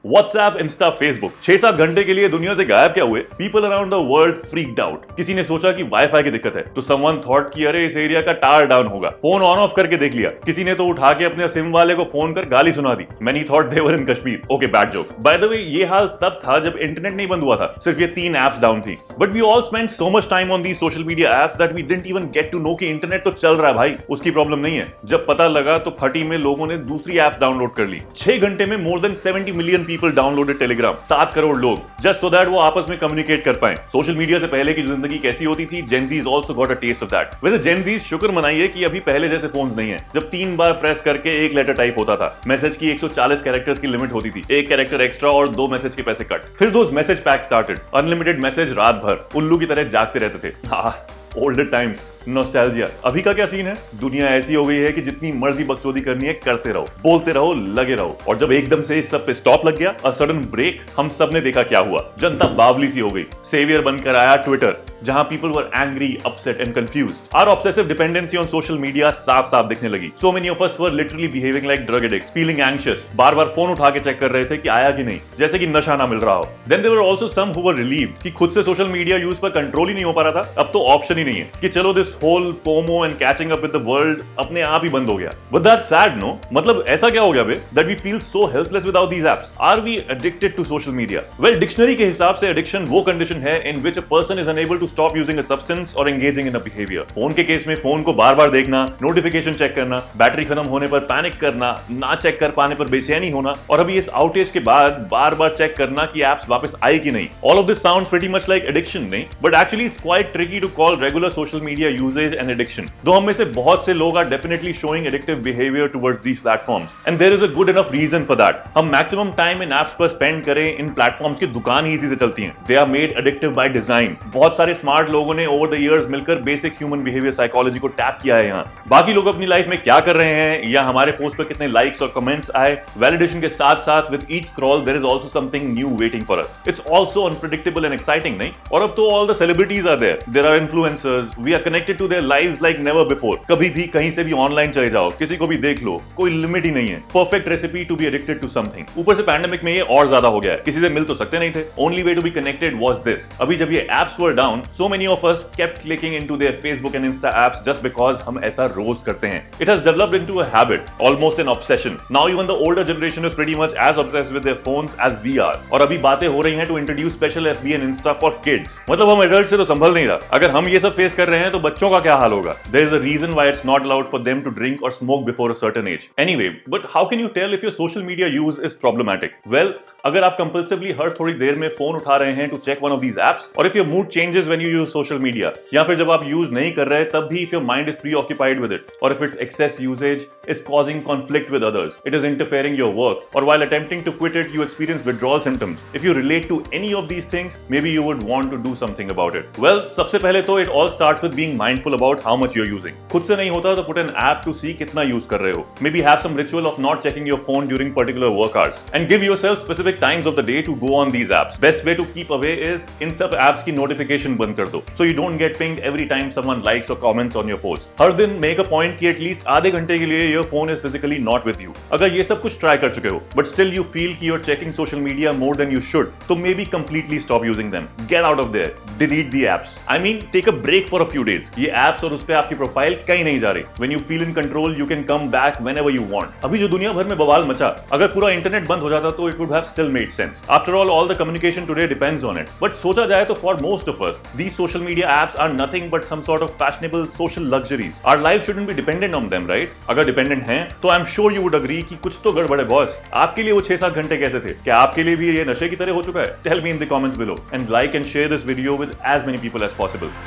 WhatsApp, Insta, Facebook 6-7 घंटे के लिए दुनिया से गायब क्या हुए? People around the world freaked out. किसी ने सोचा कि वाईफाई की दिक्कत है, तो समवन थॉट कि अरे इस एरिया का टावर डाउन होगा। फोन ऑन ऑफ करके देख लिया। किसी ने तो उठा के अपने सिम वाले को फोन कर गाली सुना दी। Many thought they were in Kashmir. Okay, bad joke. By the way, ये हाल तब था जब इंटरनेट नहीं बंद हुआ था, सिर्फ ये 3 एप्स डाउन थी। But we all spend so much time on the social media apps that we didn't even get to know कि इंटरनेट तो चल रहा है भाई, उसकी प्रॉब्लम नहीं है। जब पता लगा तो फटी में लोगों ने दूसरी ऐप डाउनलोड कर ली। 6 घंटे में more than 70 million people downloaded Telegram, 7 crore लोग, जस्ट सो दैट वो आपस में कम्युनिकेट कर पाए। सोशल मीडिया से पहले की जिंदगी कैसी होती थी, Gen Zs also got a taste of that. वैसे जेनजीज शुक्र मनाइए कि अभी पहले जैसे फोन्स नहीं है, जब 3 बार प्रेस करके एक लेटर टाइप होता था। मैसेज की 140 कैरेक्टर्स की लिमिट होती थी, 1 कैरेक्टर एक्स्ट्रा और 2 मैसेज के पैसे कट। फिर those message pack started, unlimited message रात भर, उल्लू की तरह जागते रहते थे। Older times, nostalgia. अभी का क्या सीन है? दुनिया ऐसी हो गई है कि जितनी मर्जी बकचोदी करनी है करते रहो, बोलते रहो, लगे रहो। और जब एकदम से इस सब पे स्टॉप लग गया, अ सडन ब्रेक, हम सब ने देखा क्या हुआ। जनता बावली सी हो गई। सेवियर बनकर आया ट्विटर, जहां people were angry, upset and confused. Our obsessive dependency on social media साफ साफ दिखने लगी। So many of us were literally behaving like drug addict, feeling anxious, बार बार फोन उठा के चेक कर रहे थे कि आया कि नहीं, जैसे कि नशा ना मिल रहा हो। Then there were also some who were relieved कि खुद से सोशल मीडिया यूज पर कंट्रोल ही नहीं हो पा रहा था। अब तो ऑप्शन ही नहीं है कि चलो this whole FOMO and catching up with the world अपने आप ही बंद हो गया। But that's sad, no? मतलब ऐसा क्या हो गया बे that we feel so helpless without these apps? Are we addicted to social media? Well, dictionary के हिसाब से एडिक्शन वो कंडीशन है in which a person is unable to stop using a substance और engaging in a behaviour. Phone के case में phone को बार बार देखना, नोटिफिकेशन चेक करना, बैटरी खत्म होने पर पैनिक करना, ना चेक कर पाने पर बेचैनी होना, और अभी इस आउटेज के बाद बार बार चेक करना कि एप्स वापस आई कि नहीं। All of this sounds pretty much like addiction, नहीं? But actually it's quite tricky to call regular social media usage an addiction. Though हम में से बहुत से लोग are definitely showing addictive behaviour towards these platforms, and there is a good enough reason for that. हम maximum time इन apps पर spend करें, इन प्लेटफॉर्म्स की दुकान ही इसी से चलती है। They are made addictive by design. बहुत सारे स्मार्ट लोगों ने ओवर द इयर्स मिलकर बेसिक ह्यूमन बिहेवियर साइकोलॉजी को टैप किया है। यहाँ बाकी लोग अपनी लाइफ में क्या कर रहे हैं या हमारे पोस्ट पर कितने लाइक्स और कमेंट्स आए, वैलिडेशन के साथ साथ with each scroll there is also something new waiting for us. It's also unpredictable and exciting, नहीं? और अब तो all the celebrities are there, there are influencers, we are connected to their lives like never before. कभी भी कहीं से भी online चले जाओ, किसी को भी देख लो, कोई लिमिट ही नहीं है। Perfect recipe to be addicted to something. ऊपर से पैंडेमिक में ये और ज्यादा हो गया है, किसी से मिल तो सकते नहीं थे। Only way to be connected was this. अभी जब ये apps were down, so many of us kept clicking into their Facebook and Insta apps just because हम ऐसा रोज करते हैं। It has developed into a habit, almost an obsession. Now even the older generation is pretty much as obsessed with their phones as we are. और अभी बातें हो रही हैं to introduce special FB and Insta for kids. मतलब हम adult से तो संभल नहीं रहा। अगर हम ये सब फेस कर रहे हैं तो बच्चों का क्या हाल होगा? There is a reason why it's not allowed for them to drink or smoke before a certain age. Anyway, but how can you tell if your social media use is problematic? Well, अगर आप compulsively हर थोड़ी देर में phone उठा रहे हैं to check one of these apps, और if your mood changes when you use social media, या फिर जब आप यूज नहीं कर रहे तब भी if your mind is preoccupied with it, और if its excess usage is causing conflict with others, it is interfering your work, और while attempting to quit it you experience withdrawal symptoms, if you relate to any of these things, maybe you would want to do something about it. Well, सबसे पहले तो it all starts with being mindful about how much you are using. खुद से नहीं होता तो put an app to see कितना use कर रहे हो। Maybe have some ritual of not checking your phone during particular work hours, and give yourself specific times of the day to go on these apps. Best way to keep away is इन सब apps की notification बंद कर दो, so you don't get pinged every time someone likes or comments on your post. हर दिन make a point कि at least आधे घंटे के लिए your phone is physically not with you. अगर ये सब कुछ ट्राई कर चुके हो but still you feel कि you're checking social media more than you should, तो maybe completely stop using them. Get out of there. Delete the apps. I mean, take a break for a few days. ये apps और उस पे आपकी profile कहीं नहीं जा रही. When you feel in control, you can come back whenever you want. अभी जो दुनिया भर में बवाल मचा, अगर पूरा इंटरनेट बंद हो जाता तो it would have still made sense. After all the communication today depends on it. But सोचा जाए तो for most of us, these social media apps are nothing but some sort of fashionable social luxuries. Our lives shouldn't be dependent on them, right? अगर dependent हैं, तो I'm sure you would agree कि कुछ तो गड़बड़ है boss. आपके लिए वो 6-7 घंटे कैसे थे? क्या आपके लिए भी ये नशे की तरह हो चुका है? Tell me in the comments below and like and share this video with as many people as possible.